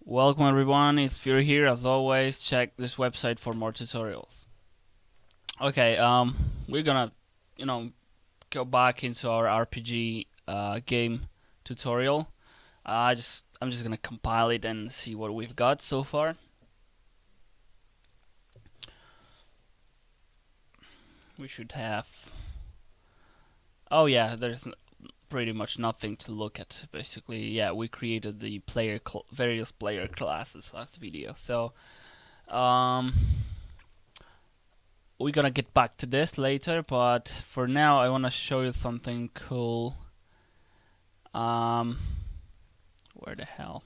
Welcome everyone, it's Fury here. As always, check this website for more tutorials. Okay, we're gonna, you know, go back into our RPG game tutorial. I'm just gonna compile it and see what we've got so far. We should have. Oh yeah, there's pretty much nothing to look at. Basically, yeah, we created the various player classes last video. So, um, we're gonna get back to this later, but for now I wanna show you something cool. Where the hell?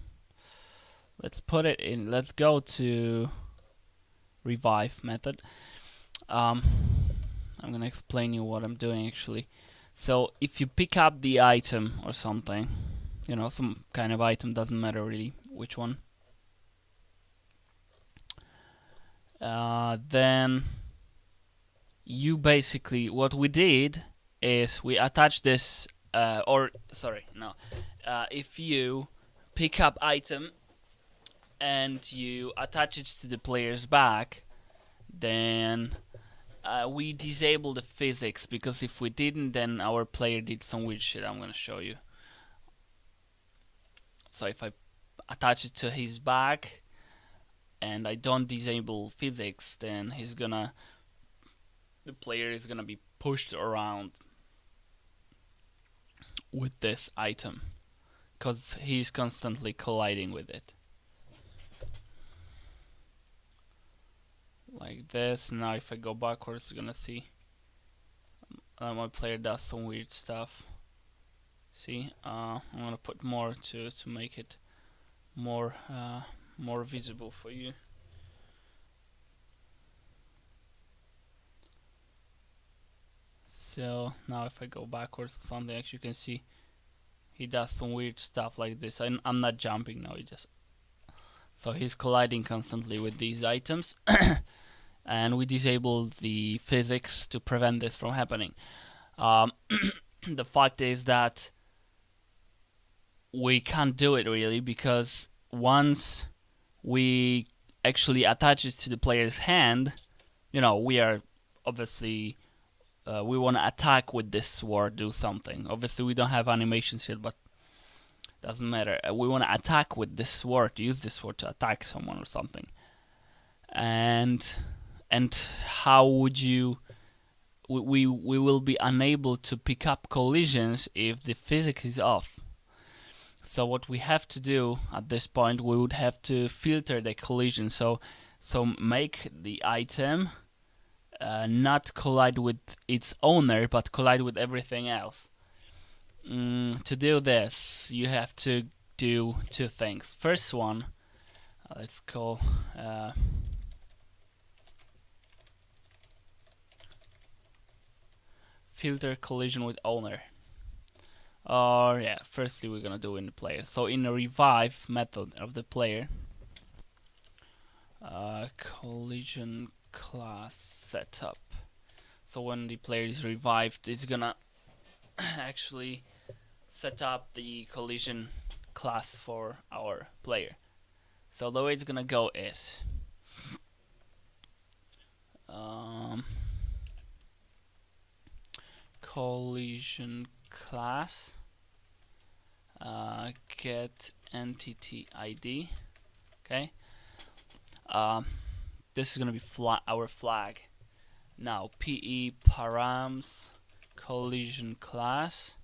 Let's put it in. Let's go to revive method. Um, I'm gonna explain you what I'm doing actually. So if you pick up the item or something, some kind of item, doesn't matter really which one. Then you basically, what we did is we attached this, if you pick up item and you attach it to the player's back, then we disable the physics, because if we didn't, then our player did some weird shit. I'm gonna show you. So if I attach it to his back and I don't disable physics, then the player is gonna be pushed around with this item because he's constantly colliding with it. Like this. Now if I go backwards, you're gonna see my player does some weird stuff. See, I'm gonna put more to make it more visible for you. So now if I go backwards or something, actually you can see he does some weird stuff like this. I'm not jumping now, so he's colliding constantly with these items. And we disabled the physics to prevent this from happening. The fact is that we can't do it really, because once we actually attach it to the player's hand, we are obviously we want to attack with this sword, do something. Obviously we don't have animations yet, but doesn't matter. We want to attack with this sword, use this sword to attack someone or something. And how would you? We will be unable to pick up collisions if the physics is off. So what we have to do at this point, we would have to filter the collision. So make the item not collide with its owner, but collide with everything else. To do this, you have to do two things. First one, let's call filter collision with owner. Or yeah, firstly we're gonna do in the player. So in the revive method of the player, collision class setup. So when the player is revived, it's gonna actually set up the collision class for our player. So the way it's gonna go is collision class get entity ID. Okay. This is gonna be our flag. Now PE params collision class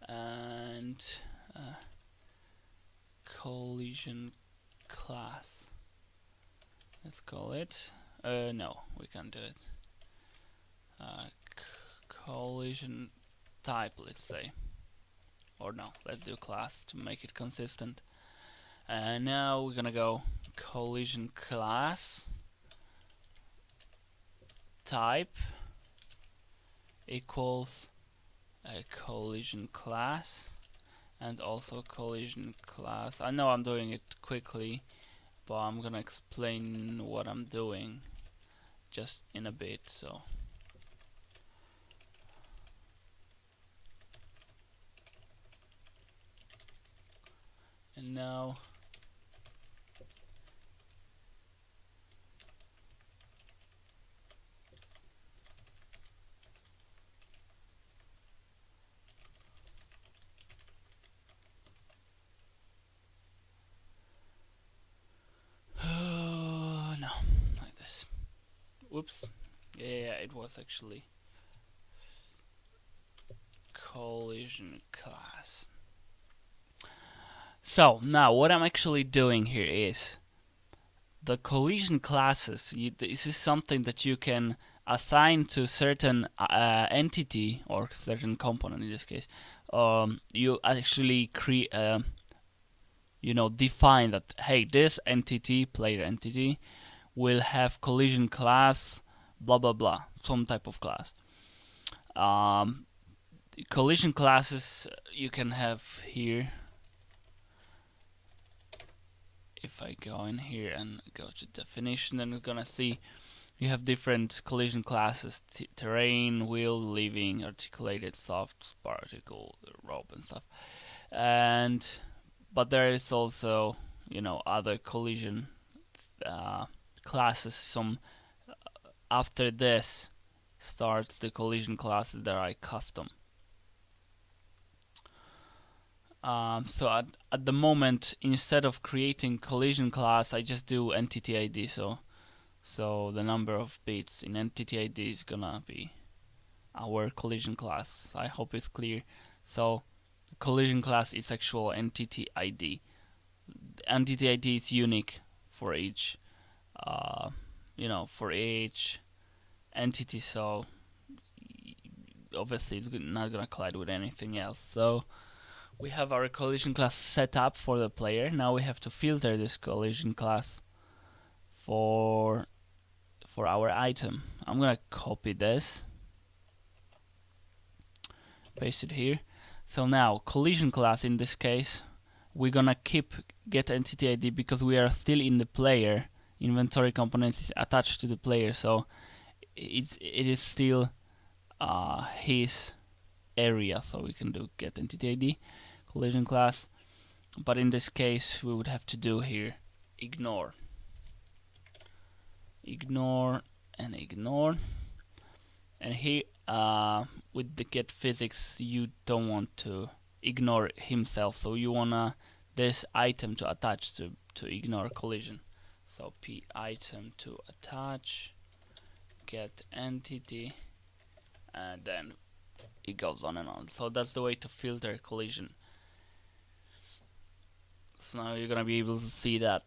and collision class. Let's call it. No, we can't do it. Collision type, let's say. Or no, let's do class to make it consistent. And now we're gonna go collision class type equals a collision class, and also collision class. I know I'm doing it quickly, but I'm gonna explain what I'm doing just in a bit. So and now Oops. Yeah, it was actually collision class. So now what I'm actually doing here is the collision classes. This is something that you can assign to certain entity or certain component in this case. You actually create, define that, hey, this entity, player entity, will have collision class, blah blah blah, some type of class. Collision classes you can have here. If I go in here and go to definition, then we're gonna see you have different collision classes: terrain, wheel, living, articulated, soft, particle, rope, and stuff. And but there is also other collision classes. Some after this starts the collision classes that are custom. So at the moment, instead of creating collision class, I just do entity ID. So the number of bits in entity ID is gonna be our collision class. I hope it's clear. So collision class is actual entity ID. Entity ID is unique for each, for each entity. So obviously it's not gonna collide with anything else. So we have our collision class set up for the player. Now we have to filter this collision class for our item. I'm gonna copy this, paste it here. So now collision class, in this case, we're gonna keep get entity ID because we are still in the player. Inventory components is attached to the player, so it is still his area. So we can do get entity ID collision class, but in this case we would have to do here ignore and ignore. And here with the get physics, you don't want to ignore himself, so you wanna this item to attach to ignore collision. So p item to attach, get entity, and then it goes on and on. So that's the way to filter collision. So now you're gonna be able to see that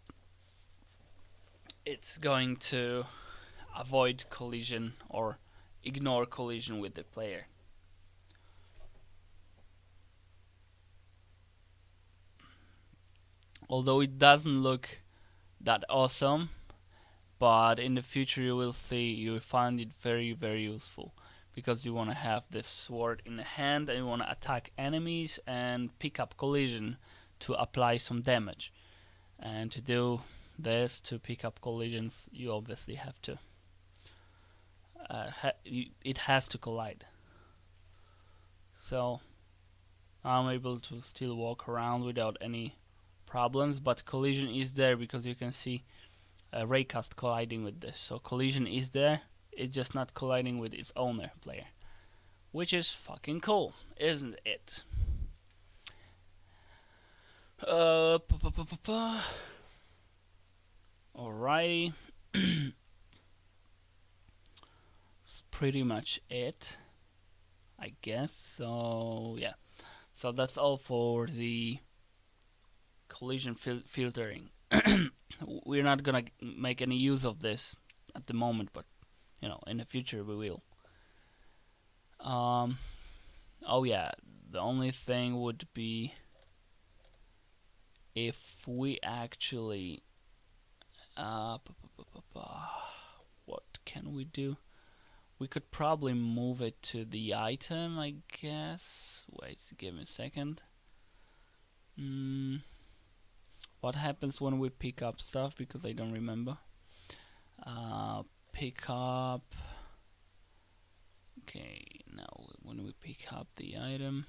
it's going to avoid collision or ignore collision with the player. Although it doesn't look that awesome, but in the future you will see, you will find it very very useful, because you want to have this sword in the hand and you want to attack enemies and pick up collision to apply some damage. And to do this, to pick up collisions, you obviously have to it has to collide. So I'm able to still walk around without any problems, but collision is there because you can see raycast colliding with this. So collision is there, it's just not colliding with its owner player, which is fucking cool, isn't it? Alrighty. That's pretty much it, I guess. So yeah, so that's all for the collision filtering. We're not gonna make any use of this at the moment, but in the future we will. Oh yeah, the only thing would be if we actually what can we do? We could probably move it to the item, I guess. Wait, give me a second. What happens when we pick up stuff? Because I don't remember. Pick up. Okay, now when we pick up the item.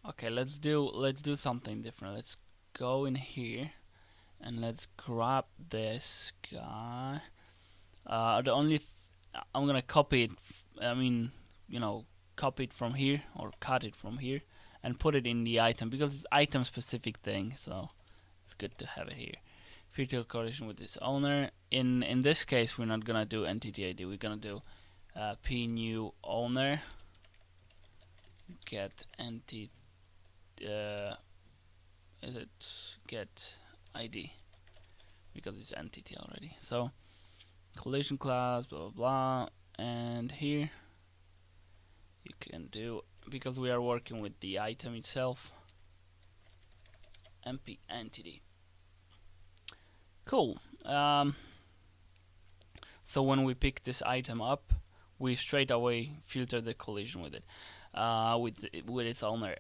Okay, let's do something different. Let's go in here and let's grab this guy. I'm gonna copy it. Copy it from here or cut it from here and put it in the item because it's item specific thing. So it's good to have it here. virtual collision with its owner. In this case, we're not gonna do entity ID. We're gonna do p new owner get entity. Is it get ID because it's entity already. So collision class, blah blah blah, and here you can do, because we are working with the item itself, mp entity. Cool. So when we pick this item up, we straight away filter the collision with it, with its owner.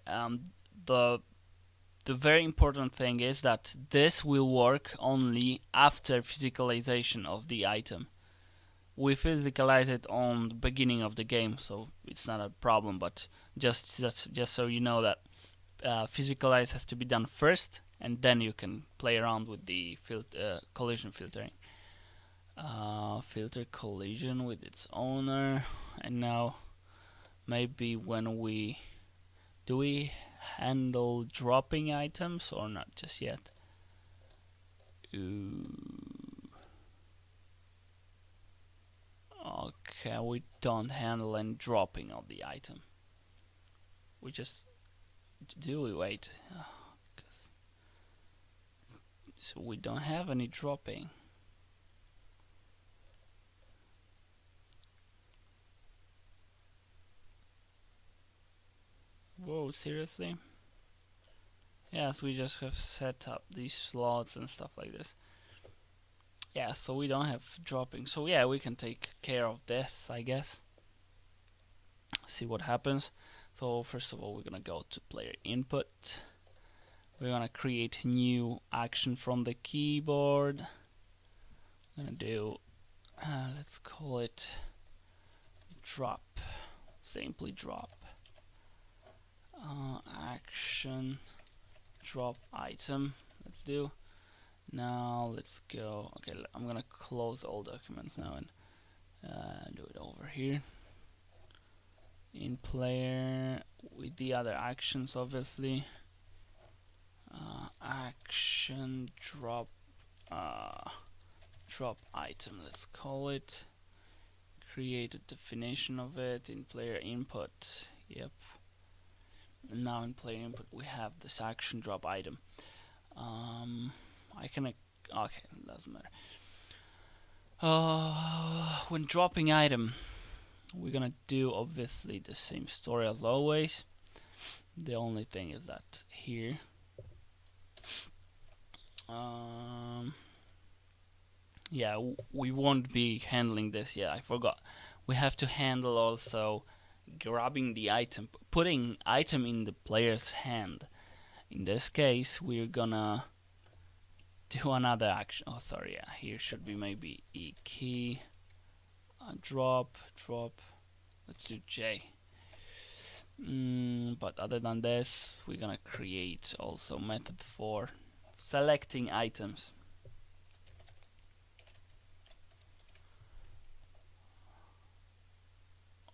The very important thing is that this will work only after physicalization of the item. We physicalize it on the beginning of the game, so it's not a problem. But just so you know that physicalize has to be done first, and then you can play around with the collision filtering. Filter collision with its owner, and now maybe when we handle dropping items or not just yet? Okay, we don't handle any dropping of the item. We just wait. So we don't have any dropping. Whoa, seriously? Yes, we just have set up these slots and stuff like this. Yeah, so we don't have dropping. So yeah, we can take care of this, I guess. See what happens. So first of all, we're gonna go to player input. We're gonna create new action from the keyboard. I'm gonna do, let's call it drop. Simply drop. Action drop item. Let's do. Now let's go. Okay, I'm gonna close all documents now and do it over here in player with the other actions, obviously. Action drop drop item, let's call it. Create a definition of it in player input. Yep. And now in player input we have this action drop item. I can okay, doesn't matter. When dropping item, we're gonna do obviously the same story as always. The only thing is that here yeah, we won't be handling this yet. I forgot. We have to handle also grabbing the item, putting item in the player's hand. In this case, we're gonna do another action. Oh, sorry. Yeah, here should be maybe E key, drop. Let's do J. But other than this, we're gonna create also method for selecting items.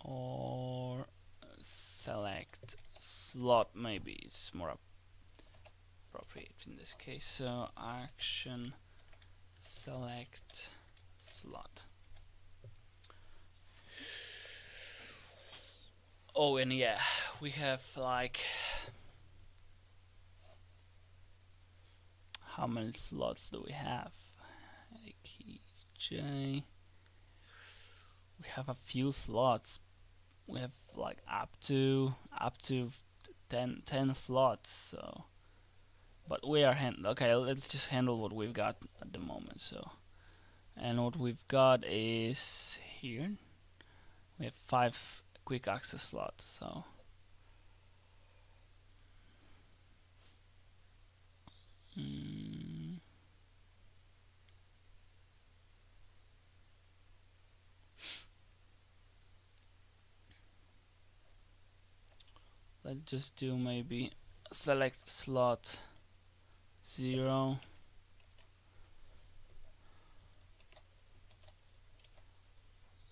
Or select slot, maybe it's more appropriate in this case. So action select slot. Oh, and yeah, we have like, how many slots do we have? Key J. We have a few slots. We have like up to 10 slots. So, but we are okay. Let's just handle what we've got at the moment. So, and what we've got is here. We have 5 quick access slots. So. Let's just do maybe select slot 0.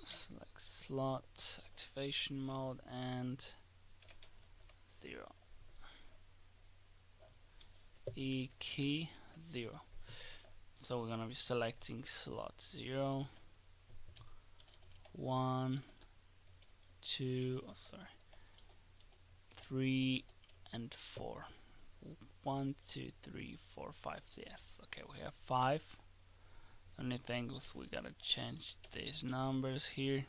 Select slot activation mode and 0. E key 0. So we're gonna be selecting slot 0, 1, 2, 3, and 4. 1, 2, 3, 4, 5. Yes. Okay, we have 5. Only thing is we gotta change these numbers here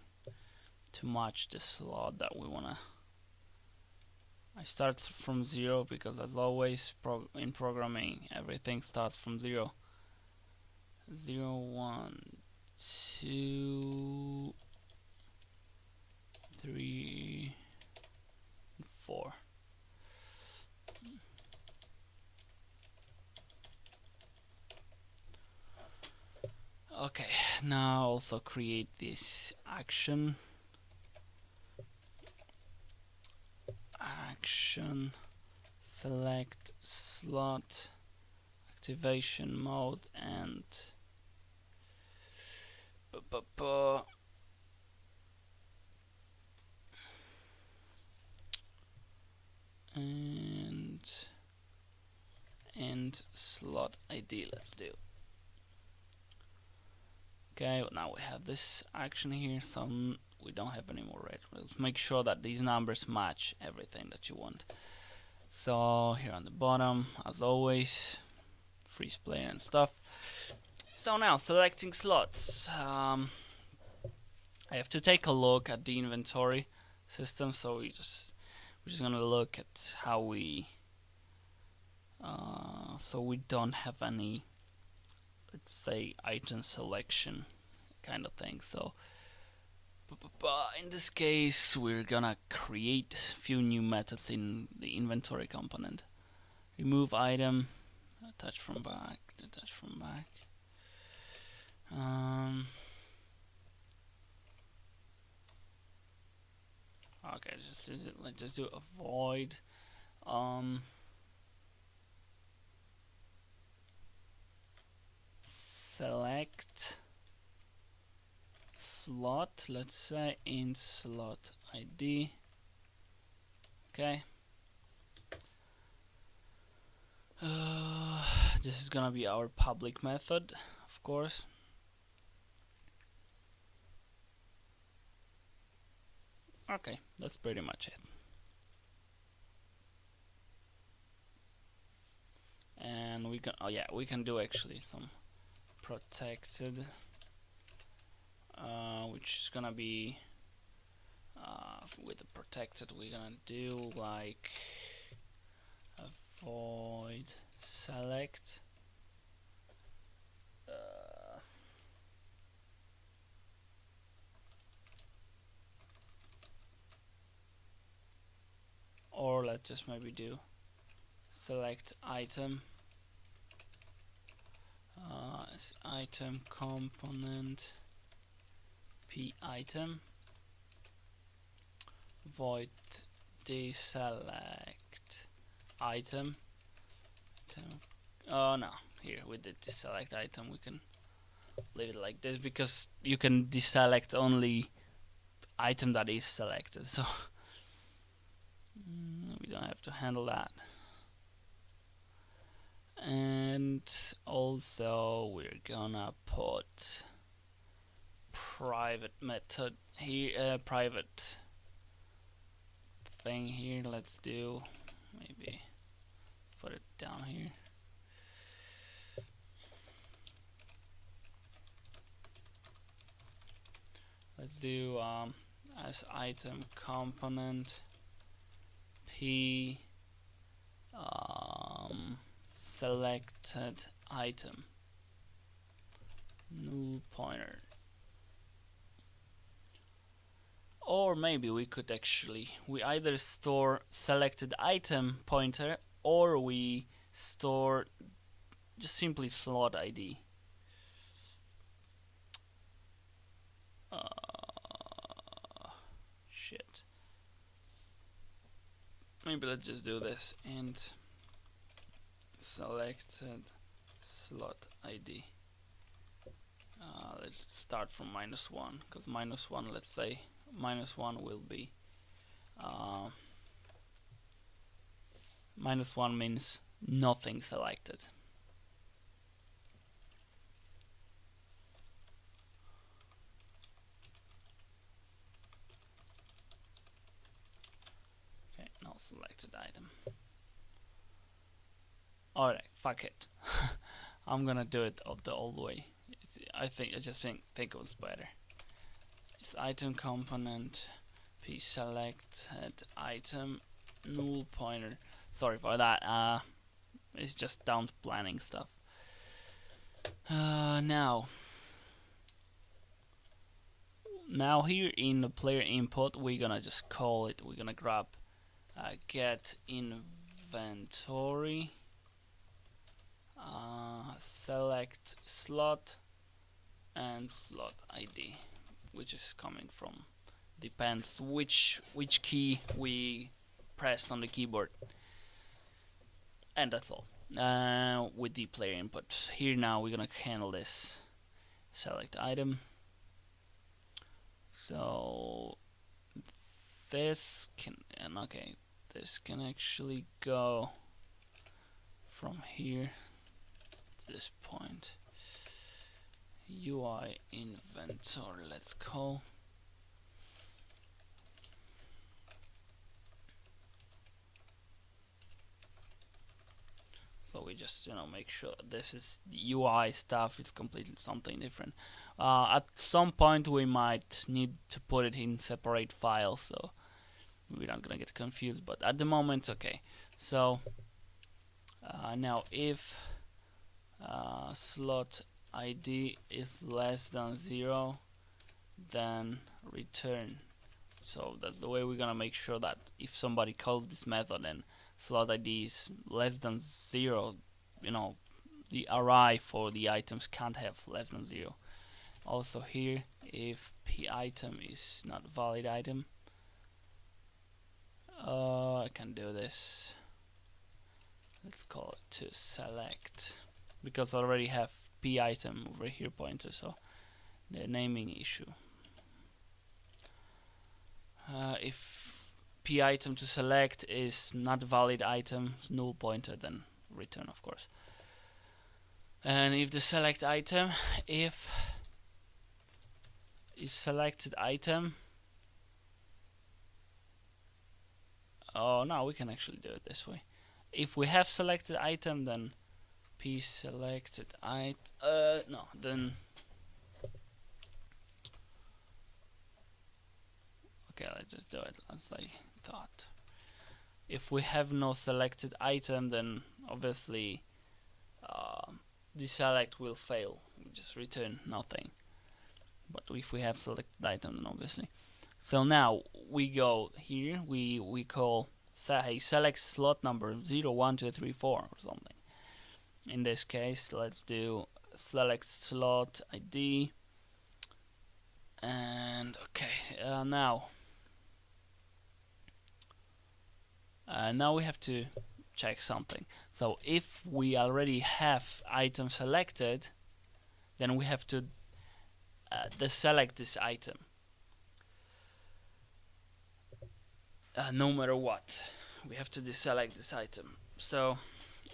to match the slot that we wanna. I start from 0 because, as always, in programming, everything starts from 0. 0, 1, 2, 3, 4. Okay, now also create this action select slot activation mode and and slot ID. Let's do. Okay, well, now we have this action here, so we don't have any more red. Let's make sure that these numbers match everything that you want. So here on the bottom, as always, freeze player and stuff. So now selecting slots. I have to take a look at the inventory system. So we're just gonna look at how we. So we don't have any, let's say, item selection kind of thing. So in this case, we're gonna create a few new methods in the inventory component. Remove item, attach from back, detach from back. Okay, let's just do a void. Select slot, let's say in slot ID. Okay. This is gonna be our public method, of course. Okay, that's pretty much it. And we can, oh yeah, we can do actually some protected, which is gonna be with the protected, we're gonna do like a void select or let's just maybe do select item item component p item void deselect item. Oh no, here we did deselect item. We can leave it like this because you can deselect only item that is selected, so we don't have to handle that. And also we're gonna put private method here, private thing here. Let's do maybe put it down here. Let's do as item component p selected item null pointer. Or maybe we could actually, we either store selected item pointer or we store just simply slot ID. Shit. Maybe let's just do this and selected slot ID. Let's start from -1 because -1, let's say -1 will be -1 means nothing selected. Alright, fuck it. I'm gonna do it the old way. I just think it was better. It's item component p selected item null pointer. Sorry for that. It's just down to planning stuff. Now here in the player input, we're gonna just call it. We're gonna grab get inventory, select slot and slot ID, which is coming from depends which key we pressed on the keyboard, and that's all. With the player input here, now we're gonna handle this select item. So this can this can actually go from here to this point. UI inventory, let's call. So we just make sure this is the UI stuff. It's completely something different. At some point we might need to put it in separate files, so we're not gonna get confused. But at the moment, okay. So now if slot ID is less than 0, then return. So that's the way we're gonna make sure that if somebody calls this method and slot ID is less than 0, the array for the items can't have less than 0. Also here, if p item is not valid item, I can do this. Let's call it to select, because I already have p item over here pointer, so the naming issue. If p item to select is not valid item, null pointer, then return, of course. And if the select item, if selected item, oh no, we can actually do it this way. If we have selected item, then p selected item, no, then okay, let's just do it as I thought. If we have no selected item, then obviously the select will fail. We just return nothing. But if we have selected item, then obviously. So now we go here. We call hey, select slot number 0, 1, 2, 3, 4 or something. In this case, let's do select slot ID. And okay, now we have to check something. So if we already have item selected, then we have to deselect this item, no matter what. We have to deselect this item. So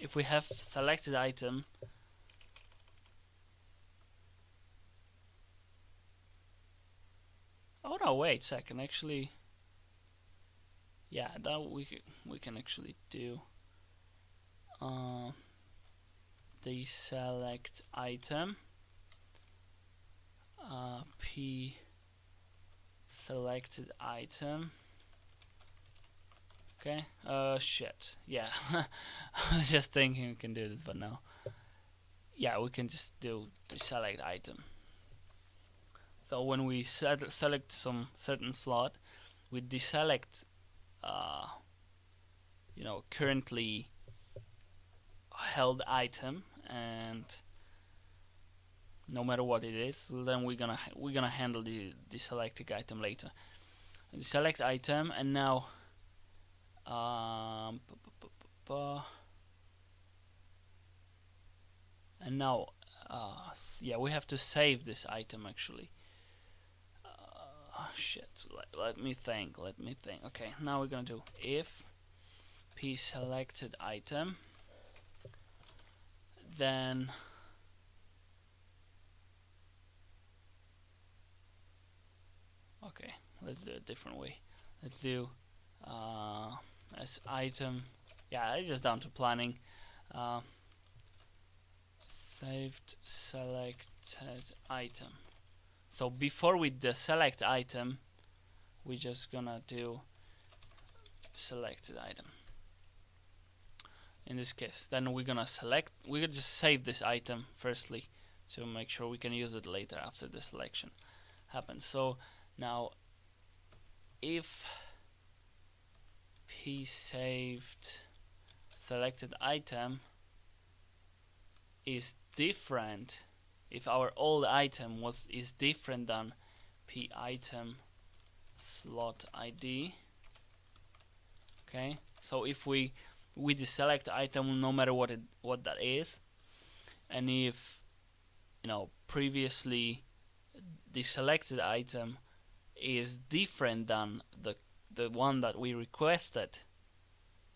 if we have selected item, oh no, wait a second, actually, yeah, that we can actually do deselect item, p selected item. Okay, shit, yeah. I was just thinking we can do this, but no. Yeah, we can just do deselect item. So when we select some certain slot, we deselect currently held item, and no matter what it is, then we're gonna handle the selected item later. The select item, and now yeah, we have to save this item actually. Shit, let me think. Okay, now we're gonna do if p selected item, then okay, let's do it a different way. Let's do as item, yeah, it's just down to planning. uh, saved selected item. So before we deselect item, we're just gonna do selected item. In this case, then we're gonna just save this item firstly to make sure we can use it later after the selection happens. So now if p saved selected item is different, if our old item is different than p item slot id, okay, so if we deselect item no matter what that is, and if previously the selected item is different than the one that we requested,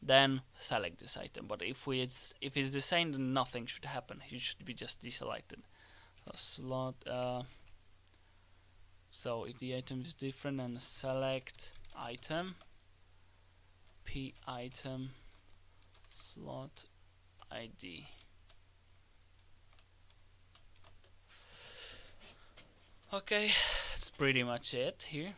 then select this item. But if it's the same, then nothing should happen. It should be just deselected. So slot. So if the item is different, then select item p item slot id. Okay, that's pretty much it here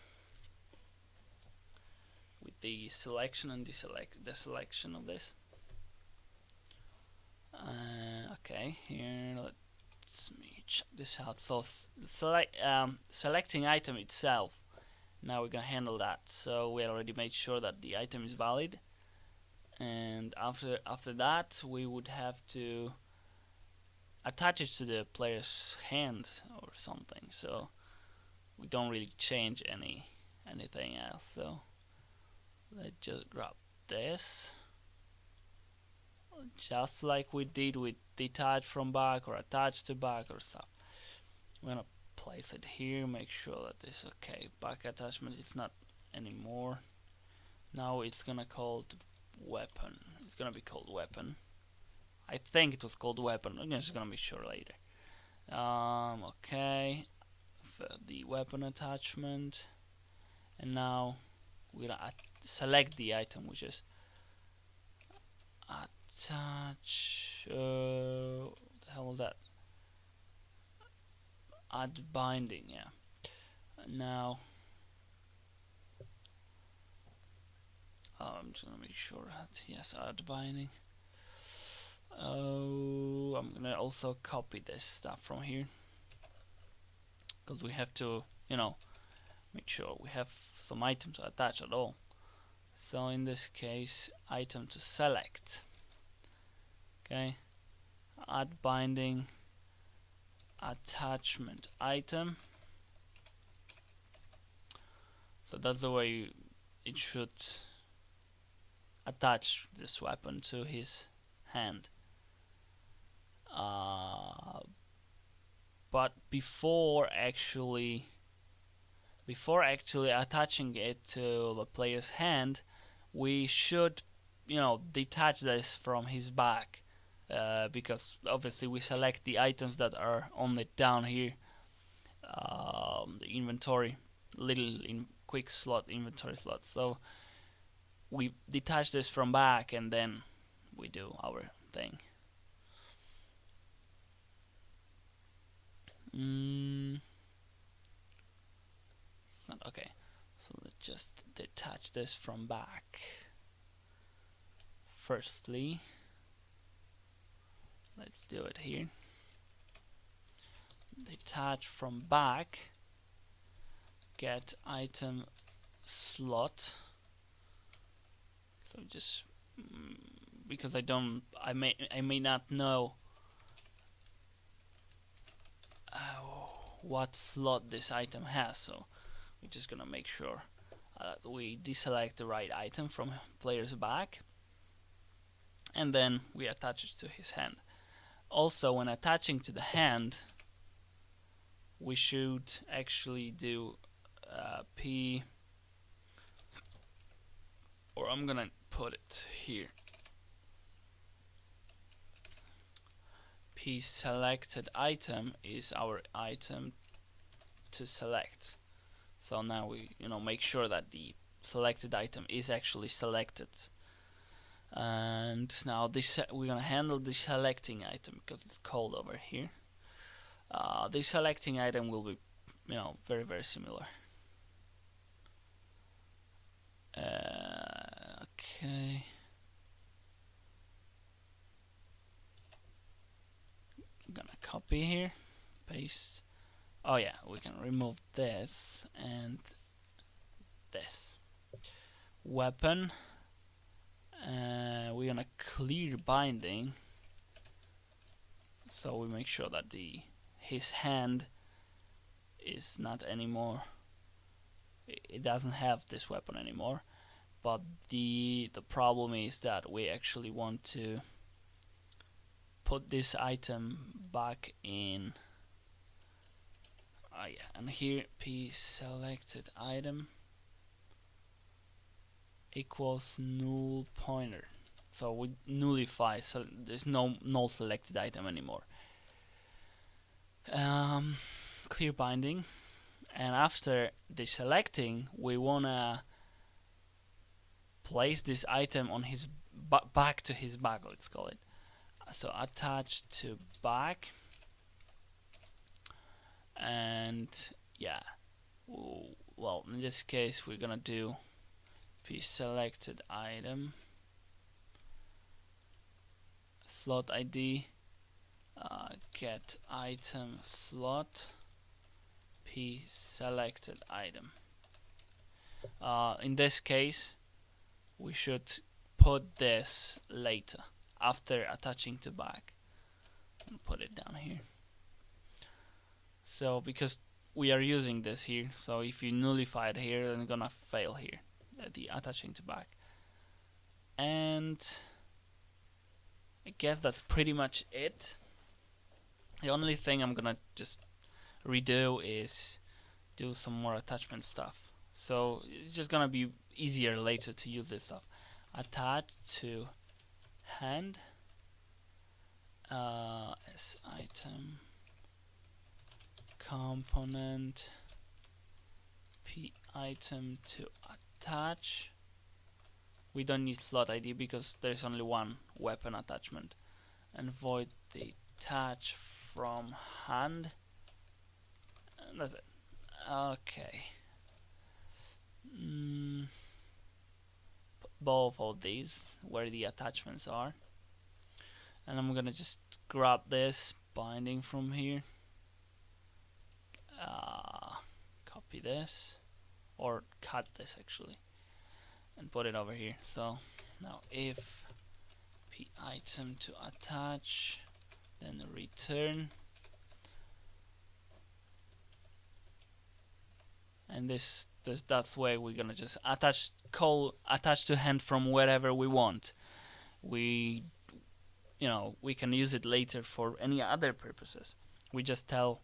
with the selection and the selection of this. Okay, here let's me check this out. So selecting item itself. Now we're gonna handle that. So we already made sure that the item is valid, and after that we would have to attach it to the player's hand or something. So we don't really change anything else. So let's just grab this, just like we did with detach from back or attach to back or stuff. I'm gonna place it here, make sure that it's okay. Back attachment is not anymore. Now it's gonna called weapon. It's gonna be called weapon. I think it was called weapon. I'm just gonna be sure later. Okay, for the weapon attachment, and now we're gonna select the item, which is attach. What the hell was that? Add binding. Yeah. Now I'm just gonna make sure that yes, add binding. Oh, I'm gonna also copy this stuff from here because we have to, make sure we have some item to attach at all. So in this case, item to select. Okay, add binding attachment item. So that's the way it should attach this weapon to his hand. But before actually attaching it to the player's hand, we should, detach this from his back, because obviously we select the items that are only down here, the inventory, little quick slot inventory slot. So we detach this from back and then we do our thing. It's not okay. So let's just detach this from back. Firstly, let's do it here. Detach from back. Get item slot. So just because I may not know what slot this item has, so we're just gonna make sure that we deselect the right item from player's back, and then we attach it to his hand. Also, when attaching to the hand, we should actually do p, or I'm gonna put it here, p selected item is our item to select. So now we make sure that the selected item is actually selected. And now this we're gonna handle the selecting item because it's called over here. The selecting item will be, very very similar. Okay. I'm gonna copy here, paste. Oh yeah, we can remove this and this. Weapon. We're gonna clear binding, so we make sure that his hand is not anymore. It doesn't have this weapon anymore. But the problem is that we actually want to put this item back in. Yeah, and here p selected item equals null pointer. So we nullify, so there's no null selected item anymore. Clear binding, and after deselecting, we wanna place this item on his back to his back. Let's call it. So attach to back, and yeah. Well, in this case, we're gonna do p selected item slot ID get item slot p selected item. In this case, we should put this later after attaching to back, and put it down here. So because we are using this here, so if you nullify it here, then it's gonna fail here, the attaching to back. And I guess that's pretty much it. The only thing I'm gonna just redo is do some more attachment stuff. So it's just gonna be easier later to use this stuff. Attach to hand as item component p item to attach. We don't need slot ID because there's only one weapon attachment. And void detach from hand. And that's it. Okay. Both of these where the attachments are. And I'm gonna just grab this binding from here. Copy this. Or cut this actually. And put it over here. So now if p item to attach, then return, and that's where we're gonna just attach to hand from wherever we want. We can use it later for any other purposes. We just tell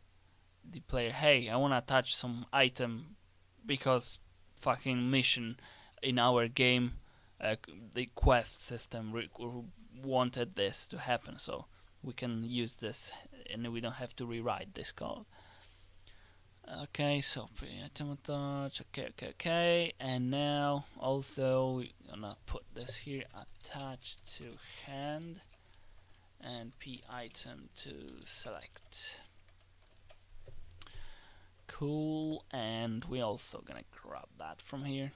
the player, hey, I want to attach some item because fucking mission in our game, the quest system wanted this to happen, so we can use this and we don't have to rewrite this code. Okay, so item attach, okay, and now also we're gonna put this here, attach to hand, and p item to select. Cool, and we're also gonna grab that from here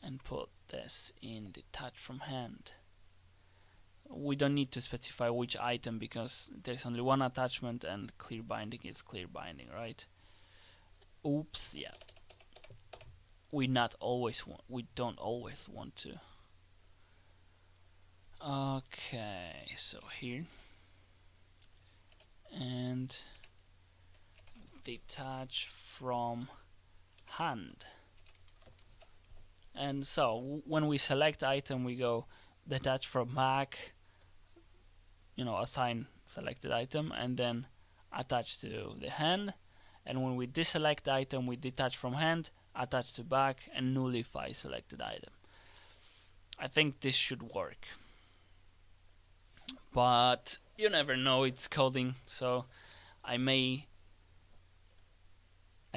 and put this in detach from hand. We don't need to specify which item because there's only one attachment and clear binding is clear binding, right? Oops, yeah. We don't always want to. Okay, so here and detach from hand. And so when we select item, we go detach from back, assign selected item, and then attach to the hand. And when we deselect item, we detach from hand, attach to back, and nullify selected item. I think this should work, but you never know, it's coding, so I may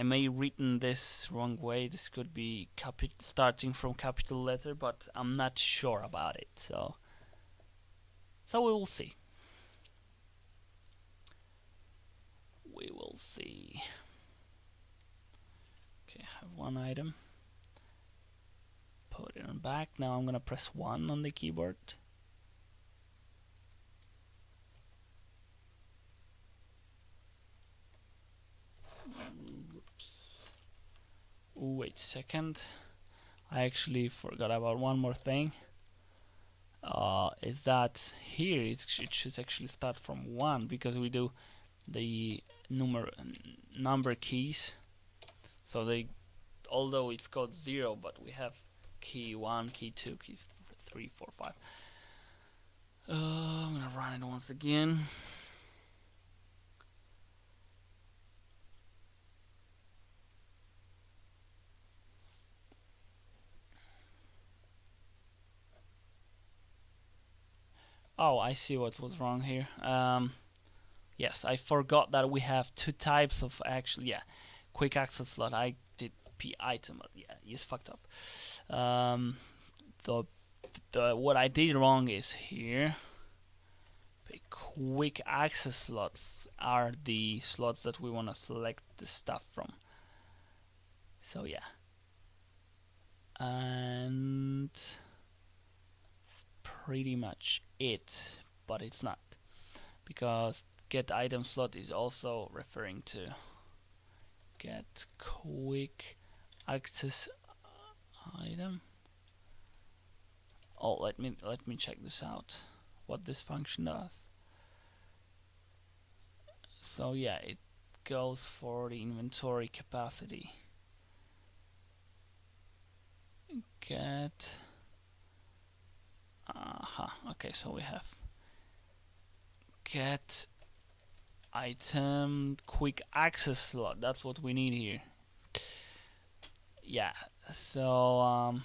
I may written this wrong way. This could be starting from capital letter, but I'm not sure about it. So we will see. We will see. Okay, I have one item. Put it on back. Now I'm gonna press 1 on the keyboard. Oops. Ooh, wait a second. I actually forgot about one more thing. Is that here it should actually start from 1 because we do the number keys. So they, although it's called 0, but we have key 1, key 2, key 3, 4, 5. I'm gonna run it once again. Oh, I see what was wrong here. Yes, I forgot that we have 2 types of quick access slot. I did p item. Yeah, it's fucked up. The what I did wrong is here. The quick access slots are the slots that we want to select the stuff from. So yeah, and pretty much it, but it's not, because get item slot is also referring to get quick access item. Oh, let me check this out, what this function does. So yeah, it goes for the inventory capacity. Get okay, so we have get item quick access slot. That's what we need here. Yeah, so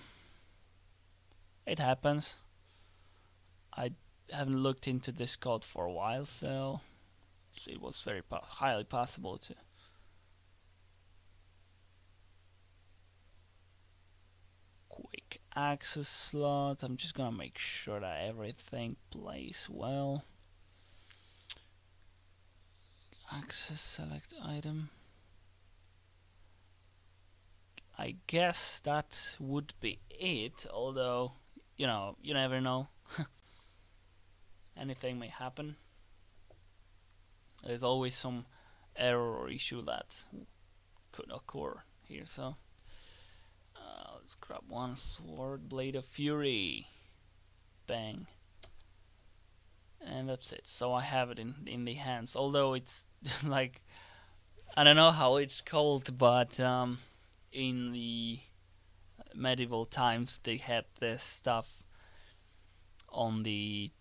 it happens. I haven't looked into this code for a while, so it was very highly possible to. Quick access slot. I'm just gonna make sure that everything plays well. Access select item. I guess that would be it, although, you never know. Anything may happen. There's always some error or issue that could occur here, so let's grab one sword, Blade of Fury. Bang. And that's it. So I have it in the hands, although it's like, I don't know how it's called, but in the medieval times they had this stuff on the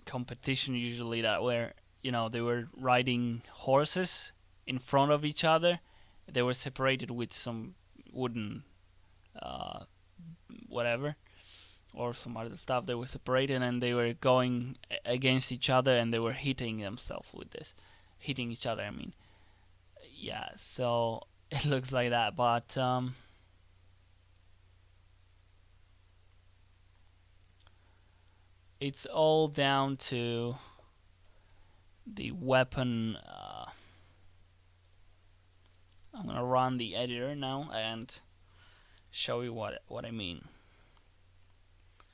competition usually that were, they were riding horses in front of each other. They were separated with some wooden whatever or some other stuff. They were separated and they were going against each other and they were hitting themselves with this, hitting each other, I mean. Yeah, so it looks like that, but it's all down to the weapon. I'm gonna run the editor now and show you what I mean.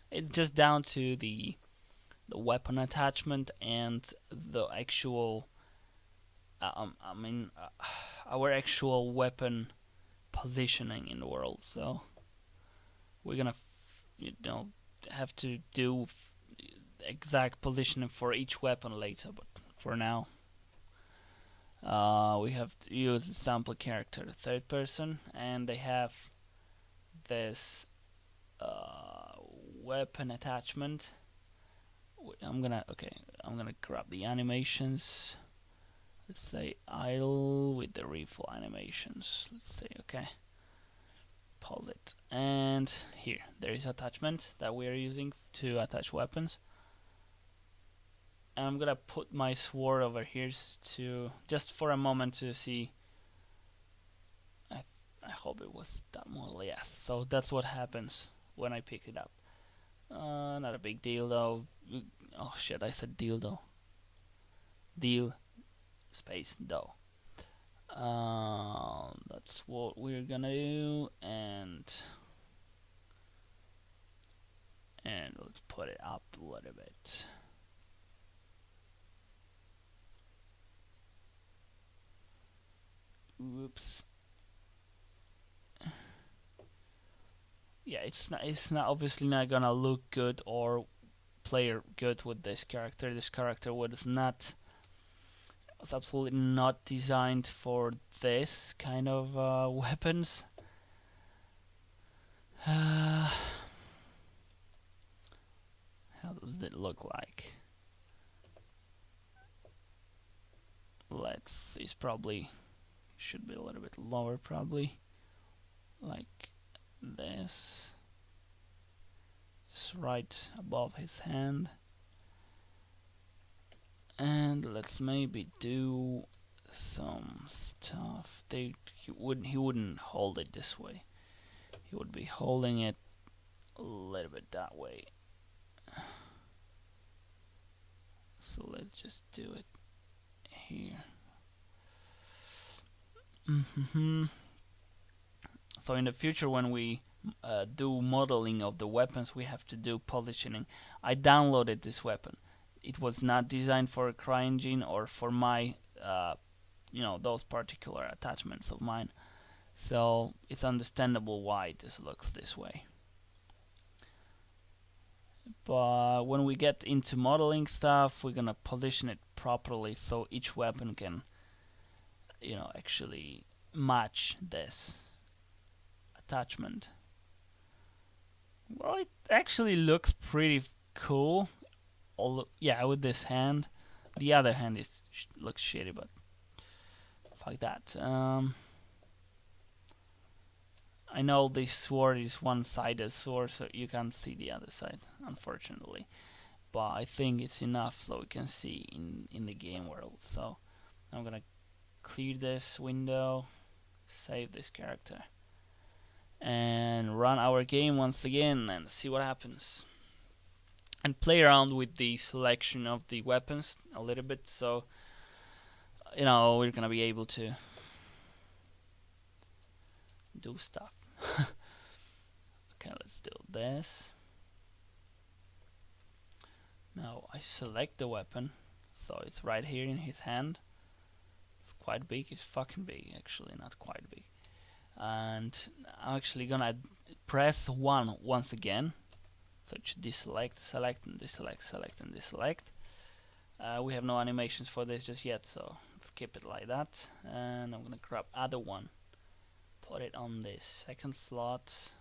It's just down to the weapon attachment and the actual our actual weapon positioning in the world. So we're gonna have to do exact positioning for each weapon later, but for now we have to use the sample character, the third person, and they have this weapon attachment. I'm gonna grab the animations. Let's say idle with the rifle animations. Let's say okay. Pause it, and here there is attachment that we are using to attach weapons. And I'm gonna put my sword over here to just for a moment to see I hope it was that model. Yes. So that's what happens when I pick it up. Not a big deal though. Oh shit! I said deal though. Deal space though. That's what we're gonna do, and let's put it up a little bit. Oops. Yeah, it's not obviously not gonna look good or play good with this character. This character was absolutely not designed for this kind of weapons. How does it look like? Let's see. It's probably should be a little bit lower, probably like this, just right above his hand. And let's maybe do some stuff. He wouldn't hold it this way. He would be holding it a little bit that way. So let's just do it here. So in the future, when we do modeling of the weapons, we have to do positioning. I downloaded this weapon. It was not designed for a Cryengine or for my, those particular attachments of mine. So it's understandable why this looks this way. But when we get into modeling stuff, we're gonna position it properly so each weapon can, actually match this attachment. Well, it actually looks pretty cool. Yeah, with this hand. The other hand looks shitty, but fuck that. I know this sword is one-sided sword, so you can't see the other side, unfortunately. But I think it's enough so we can see in the game world. So I'm gonna clear this window, save this character, and run our game once again and see what happens. And play around with the selection of the weapons a little bit, so we're gonna be able to do stuff. Okay, let's do this. Now I select the weapon, so it's right here in his hand. It's quite big. It's fucking big, actually, not quite big. And I'm actually gonna press 1 once again. So it should deselect, select, and deselect, select, and deselect. We have no animations for this just yet, so let's keep it like that. And I'm gonna grab other one, put it on the second slot.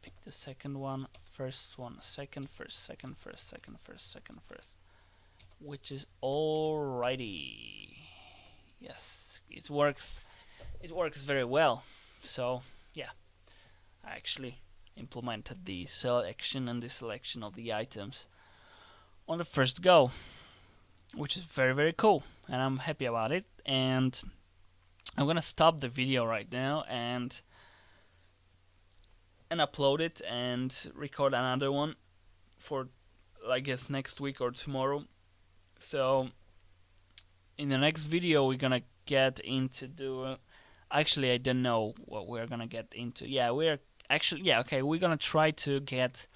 Pick the second one, first one, second, first, second, first, second, first, second, first, which is alrighty. Yes, it works. It works very well. So yeah, I actually implemented the selection and deselection of the items on the first go, which is very, very cool, and I'm happy about it. And I'm gonna stop the video right now and upload it and record another one for, I guess, next week or tomorrow. So in the next video we're gonna get into actually, I don't know what we're gonna get into. Yeah, we're gonna try to get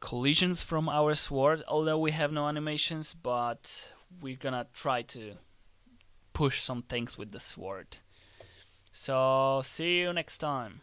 collisions from our sword, although we have no animations, but we're gonna try to push some things with the sword. So see you next time.